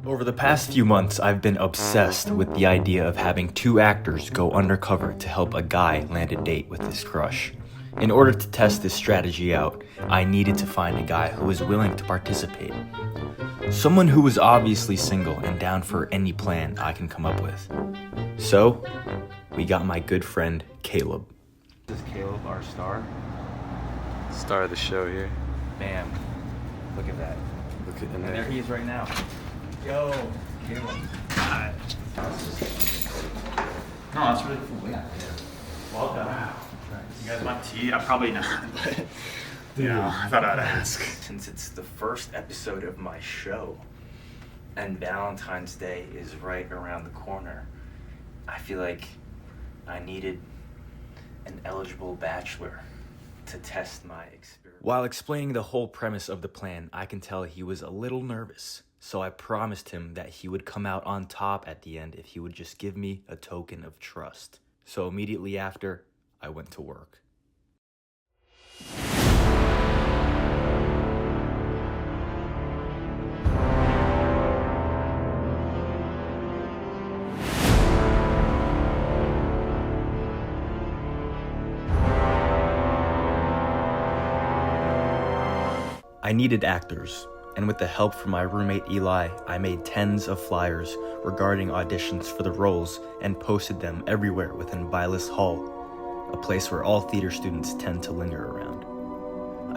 Over the past few months, I've been obsessed with the idea of having two actors go undercover to help a guy land a date with his crush. In order to test this strategy out, I needed to find a guy who was willing to participate. Someone who was obviously single and down for any plan I can come up with. So, we got my good friend, Caleb. This is Caleb, our star. Star of the show here. Bam. Look at that. Look at And there he is right now. Yo, Caleb. Hi. No, that's really cool. Yeah. Welcome. Wow. You guys want tea? Probably not, but I thought I'd ask. Since it's the first episode of my show, and Valentine's Day is right around the corner, I feel like I needed an eligible bachelor to test my experience. While explaining the whole premise of the plan, I can tell he was a little nervous, so I promised him that he would come out on top at the end if he would just give me a token of trust. So immediately after, I went to work. I needed actors, and with the help from my roommate Eli, I made tens of flyers regarding auditions for the roles and posted them everywhere within Vilas Hall, a place where all theater students tend to linger around.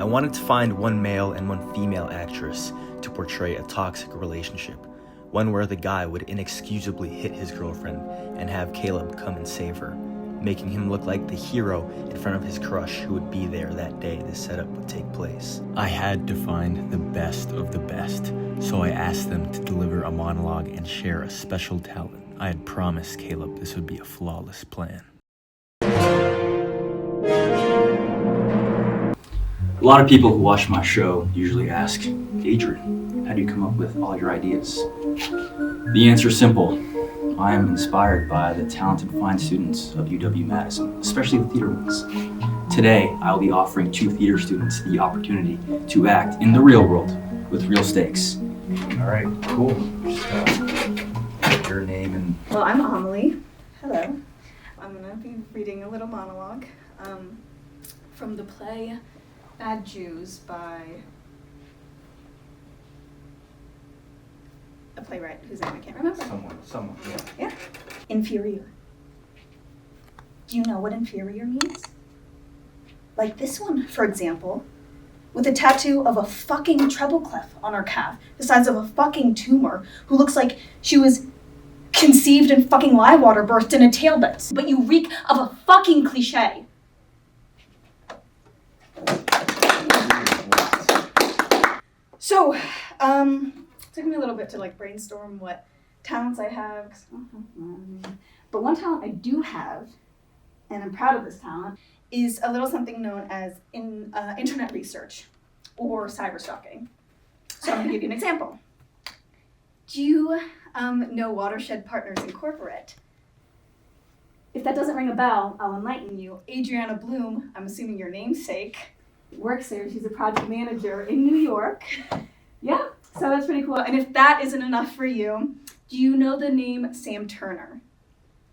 I wanted to find one male and one female actress to portray a toxic relationship, one where the guy would inexcusably hit his girlfriend and have Caleb come and save her, making him look like the hero in front of his crush who would be there that day the setup would take place. I had to find the best of the best, so I asked them to deliver a monologue and share a special talent. I had promised Caleb this would be a flawless plan. A lot of people who watch my show usually ask, Adrian, how do you come up with all your ideas? The answer is simple. I am inspired by the talented fine students of UW-Madison, especially the theater ones. Today, I will be offering two theater students the opportunity to act in the real world with real stakes. All right, cool. Just your name and... Well, I'm Amelie. Hello. I'm going to be reading a little monologue from the play Bad Jews by a playwright whose name I can't remember. Someone, yeah. Yeah. Inferior. Do you know what inferior means? Like this one, for example, with a tattoo of a fucking treble clef on her calf, the size of a fucking tumor, who looks like she was conceived in fucking live water, birthed in a tailbit. But you reek of a fucking cliche. So, took me a little bit to brainstorm what talents I have. But one talent I do have, and I'm proud of this talent, is a little something known as internet research or cyberstalking. So I'm going to give you an example. Do you know Watershed Partners Incorporate? If that doesn't ring a bell, I'll enlighten you. Adriana Bloom, I'm assuming your namesake, works there. She's a project manager in New York. Yeah, so that's pretty cool. And if that isn't enough for you, do you know the name Sam Turner?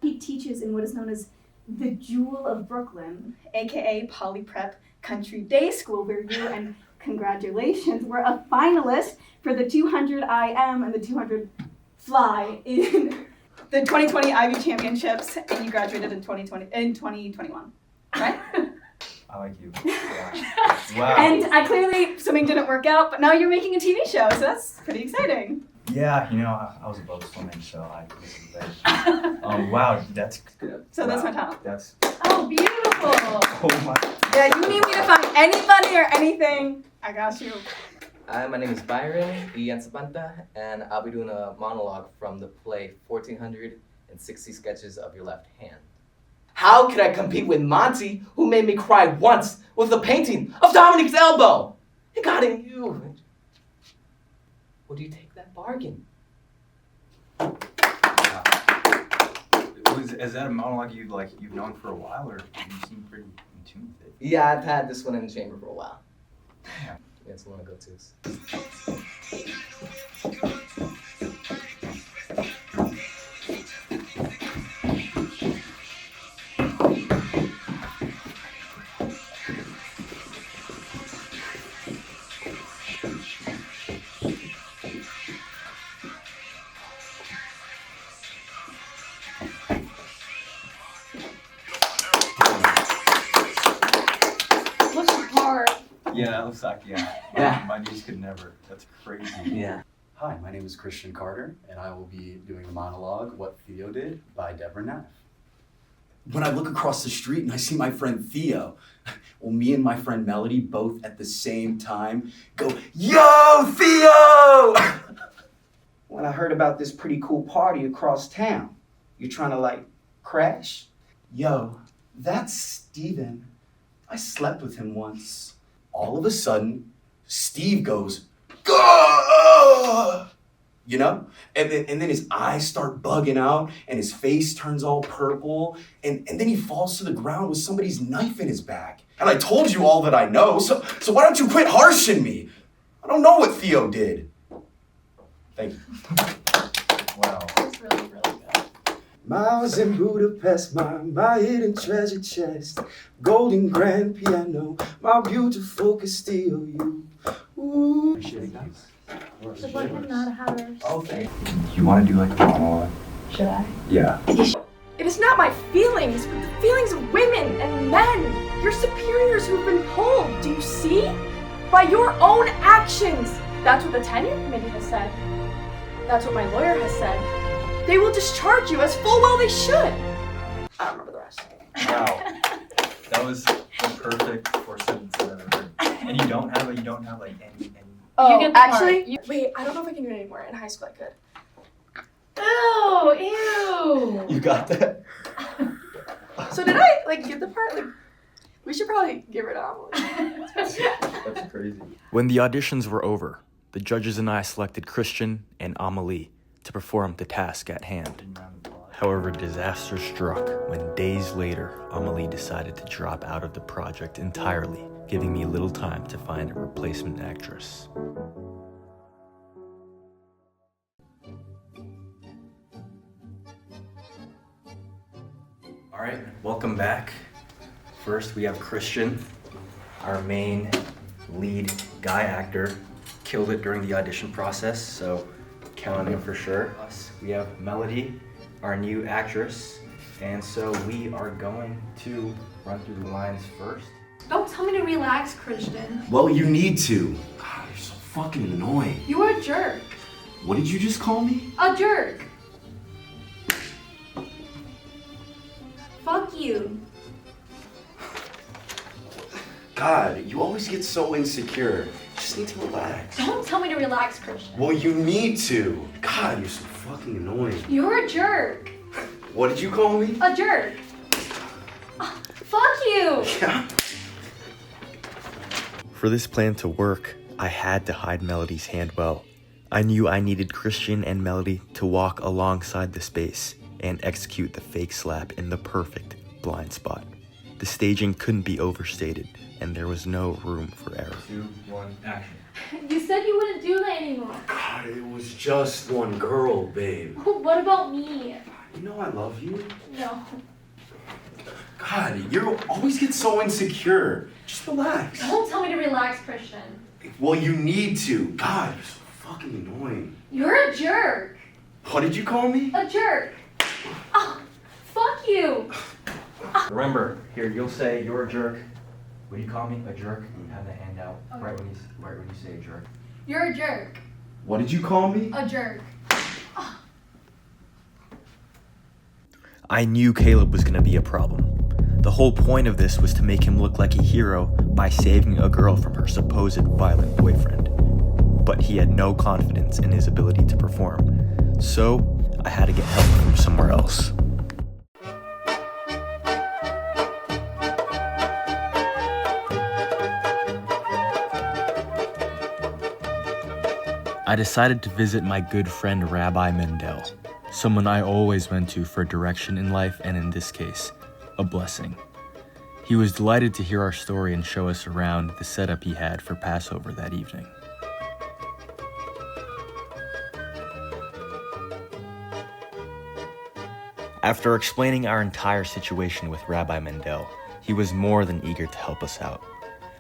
He teaches in what is known as the Jewel of Brooklyn, aka Poly Prep Country Day School, where you, and congratulations, were a finalist for the 200 IM and the 200 Fly in the 2020 Ivy Championships, and you graduated in 2021, right? I like you. Yeah. Wow. And clearly swimming didn't work out, but now you're making a TV show, so that's pretty exciting. Yeah, I was above swimming, so I guess wow, that's good. So that's my talent. That's Oh, beautiful. oh my. Yeah, you need me to find anybody or anything, I got you. Hi, my name is Byron Ianzapanta, and I'll be doing a monologue from the play 1460 Sketches of Your Left Hand. How could I compete with Monty, who made me cry once with a painting of Dominic's elbow? It got in you. Would you take that bargain? Is that a monologue you've known for a while, or you seem pretty in tune with it? Yeah, I've had this one in the chamber for a while. Damn. Yeah, it's one of my go-tos. that looks like, yeah. Yeah. My niece could never. That's crazy. Yeah. Hi, my name is Christian Carter, and I will be doing the monologue What Theo Did by Deborah Neff. When I look across the street and I see my friend Theo, well, me and my friend Melody both at the same time go, "Yo, Theo!" When I heard about this pretty cool party across town, you trying to like crash? Yo, that's Steven. I slept with him once. All of a sudden, Steve goes, "Gah!" You know? And then his eyes start bugging out and his face turns all purple. And then he falls to the ground with somebody's knife in his back. And I told you all that I know, so why don't you quit harshing me? I don't know what Theo did. Thank you. Wow. That's really, really good. Miles in Budapest, my hidden treasure chest, golden grand piano, my beautiful Castillo, you. Ooh. Just let him not have her. Okay. You want to do like a monologue? Should I? Yeah. It is not my feelings, but the feelings of women and men, your superiors who've been pulled, do you see? By your own actions. That's what the tenure committee has said. That's what my lawyer has said. They will discharge you as full well they should. I don't remember the rest. Wow. That was the perfect 4 sentences I've ever heard. And you don't have like any. Oh, You get the actually, part. wait, I don't know if I can do it anymore. In high school I could. Ew. You got that? So did I, like, get the part? Like, we should probably give it on. That's crazy. When the auditions were over, the judges and I selected Christian and Amelie to perform the task at hand. However, disaster struck when days later, Amelie decided to drop out of the project entirely, giving me little time to find a replacement actress. All right, welcome back. First, we have Christian, our main lead guy actor. Killed it during the audition process, so count on him for sure. Us, we have Melody, our new actress, and so we are going to run through the lines first. Don't tell me to relax, Christian. Well, you need to. God, you're so fucking annoying. You are a jerk. What did you just call me? A jerk. Fuck you. God, you always get so insecure. You just need to relax. Don't tell me to relax, Christian. Well, you need to. God, you're so fucking annoying. You're a jerk. What did you call me? A jerk. Fuck you. Yeah. For this plan to work, I had to hide Melody's hand well. I knew I needed Christian and Melody to walk alongside the space and execute the fake slap in the perfect blind spot. The staging couldn't be overstated, and there was no room for error. 2, 1, action. You said you wouldn't do that anymore. God, it was just one girl, babe. What about me? You know I love you. No. God, you always get so insecure. Just relax. Don't tell me to relax, Christian. Well, you need to. God, you're so fucking annoying. You're a jerk. What did you call me? A jerk. Oh, fuck you. Remember, here, you'll say you're a jerk. When you call me a jerk, you have the hand out Okay. right when you say a jerk. You're a jerk. What did you call me? A jerk. I knew Caleb was gonna be a problem. The whole point of this was to make him look like a hero by saving a girl from her supposed violent boyfriend. But he had no confidence in his ability to perform, so I had to get help from somewhere else. I decided to visit my good friend Rabbi Mendel, someone I always went to for direction in life, and in this case, a blessing. He was delighted to hear our story and show us around the setup he had for Passover that evening. After explaining our entire situation with Rabbi Mendel, he was more than eager to help us out.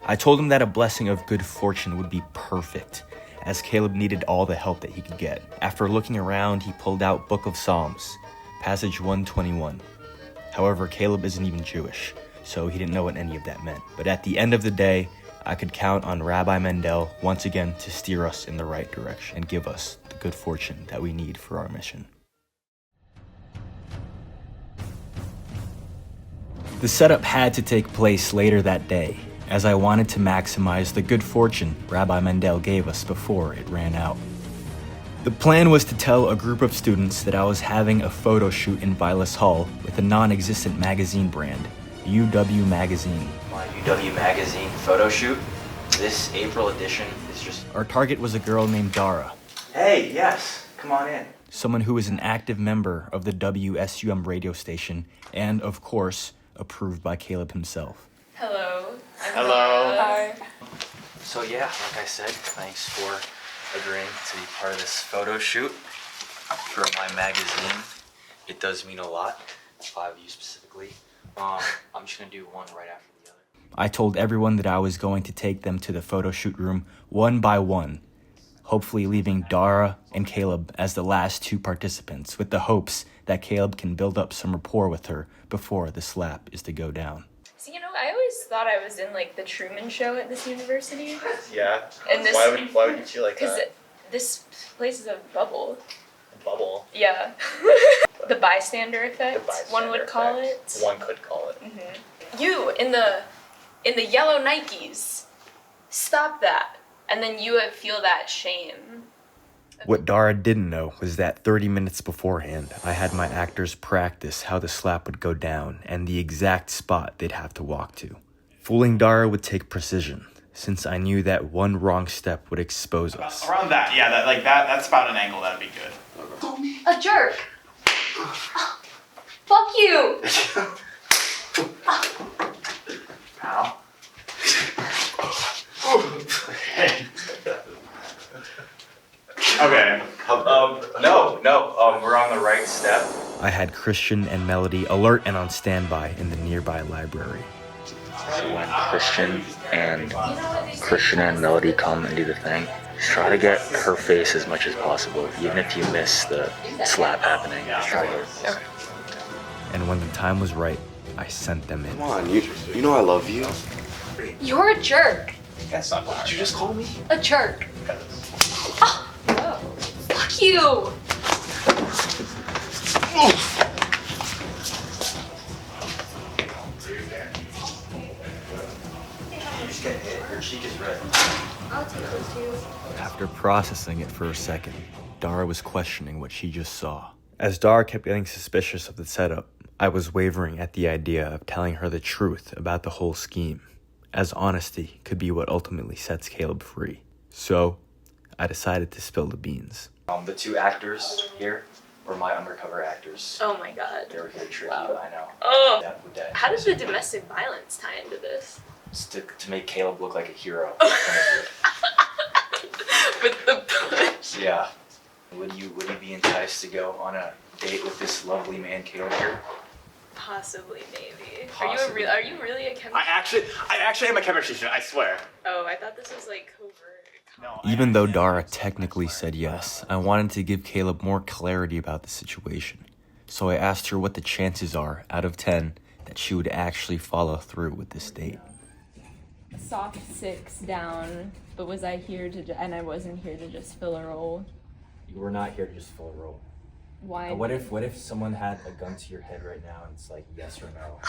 I told him that a blessing of good fortune would be perfect, as Caleb needed all the help that he could get. After looking around, he pulled out Book of Psalms, passage 121. However, Caleb isn't even Jewish, so he didn't know what any of that meant. But at the end of the day, I could count on Rabbi Mendel once again to steer us in the right direction and give us the good fortune that we need for our mission. The setup had to take place later that day, as I wanted to maximize the good fortune Rabbi Mendel gave us before it ran out. The plan was to tell a group of students that I was having a photo shoot in Vilas Hall with a non-existent magazine brand, UW Magazine. My UW Magazine photo shoot, this April edition, is just... Our target was a girl named Dara. Hey, yes, come on in. Someone who is an active member of the WSUM radio station and, of course, approved by Caleb himself. Hello. Hello. Hi. So yeah, like I said, thanks for agreeing to be part of this photo shoot for my magazine. It does mean a lot, 5 of you specifically. I'm just gonna do one right after the other. I told everyone that I was going to take them to the photo shoot room one by one, hopefully leaving Dara and Caleb as the last 2 participants with the hopes that Caleb can build up some rapport with her before the slap is to go down. So, I always thought I was in, the Truman Show at this university. Yeah. And this, Why would you feel like that? Because this place is a bubble. A bubble. Yeah. The bystander effect, one would call it. One could call it. Mm-hmm. You, in the yellow Nikes, stop that. And then you would feel that shame. What Dara didn't know was that 30 minutes beforehand, I had my actors practice how the slap would go down and the exact spot they'd have to walk to. Fooling Dara would take precision, since I knew that one wrong step would expose us. Around that, yeah, that's about an angle that'd be good. A jerk. Fuck you. Ow. Okay. No, we're on the right step. I had Christian and Melody alert and on standby in the nearby library. So when Christian and Melody come and do the thing, just try to get her face as much as possible, even if you miss the slap happening. Just try to. And when the time was right, I sent them in. Come on, you know I love you. You're a jerk. That's not Did you just call me? A jerk. Oh. Fuck you. You just get hit. Your cheek is red. I'll take those 2. After processing it for a second, Dara was questioning what she just saw. As Dara kept getting suspicious of the setup, I was wavering at the idea of telling her the truth about the whole scheme, as honesty could be what ultimately sets Caleb free. So, I decided to spill the beans. The 2 actors here were my undercover actors. Oh my god. They were here tricky, Wow. I know. Oh. That How does the domestic violence tie into this? to make Caleb look like a hero. With the push. Yeah. Would you be enticed to go on a date with this lovely man, Caleb here? Possibly, maybe. Possibly. Are you really a chemist? I actually am a chemistry student, I swear. Oh, I thought this was covert. No, Even though Dara technically said yes, I wanted to give Caleb more clarity about the situation. So I asked her what the chances are, out of 10, that she would actually follow through with this date. Soft 6 down, but was I here to, and I wasn't here to just fill a role. You were not here to just fill a role. Why? What if someone had a gun to your head right now and it's like yes or no?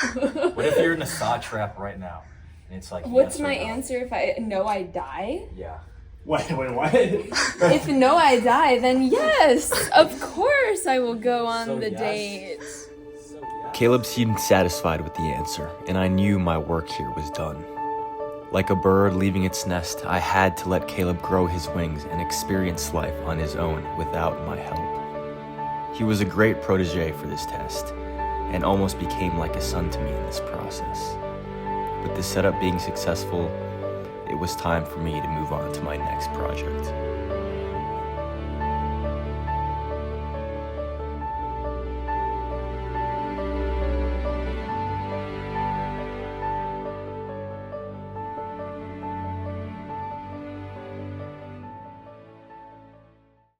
What if you're in a saw trap right now and it's like What's yes or my no? answer if I know I die? Yeah. Wait, what? If no I die, then yes, of course I will go on So the yes. date. So, yeah. Caleb seemed satisfied with the answer, and I knew my work here was done. Like a bird leaving its nest, I had to let Caleb grow his wings and experience life on his own without my help. He was a great protege for this test, and almost became like a son to me in this process. With the setup being successful, it was time for me to move on to my next project.